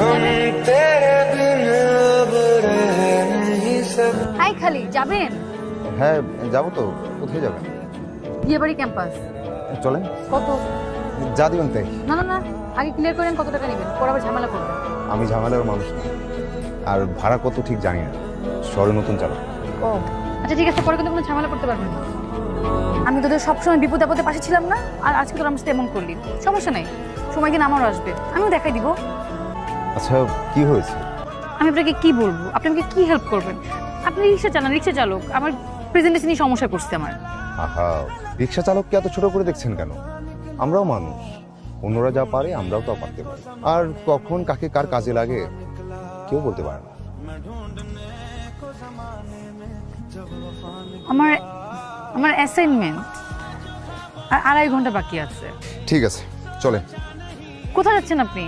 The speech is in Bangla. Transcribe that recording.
খালি হাই খালি যাবেন হ্যাঁ যাবো তো। কোথায় যাবেন? বিয়েবাড়ি ক্যাম্পাস। চলেন। কত? যা দিবেন তাই। না না না, আগে ক্লিয়ার করেন কত টাকা নেবেন, পরে আবার ঝামেলা করবেন। আমি ঝামেলার মানুষ না, আর ভাড়া কত ঠিক জানি না, শহরে নতুন চালক। ও আচ্ছা ঠিক আছে, পরে কিন্তু কোনো ঝামেলা করতে পারবেন না। আমি তোদের সবসময় বিপদ আপদে পাশে ছিলাম না, আর আজকে তোর আমার সাথে এমন করলি, সমস্যা নেই, সময় দিন আমারও আসবে, আমিও দেখাই দিব। আচ্ছা কি হয়েছে? আমি আপনাকে কি বলবো, আপনি আমাকে কি হেল্প করবেন? আপনি রিক্সা চালান, রিক্সা চালক, আমার প্রেজেন্টেশনই সমস্যা করছে আমার। আহা, রিক্সা চালককে এত ছোট করে দেখছেন কেন? আমরাও মানুষ, অন্যরা যা পারে আমরাও তা পারতে পারি। আর কখন কাকে কার কাজে লাগে কেউ বলতে পারে না। আমার আমার অ্যাসাইনমেন্ট আর 2.5 ঘন্টা বাকি আছে। ঠিক আছে চলে। কোথায় যাচ্ছেন আপনি?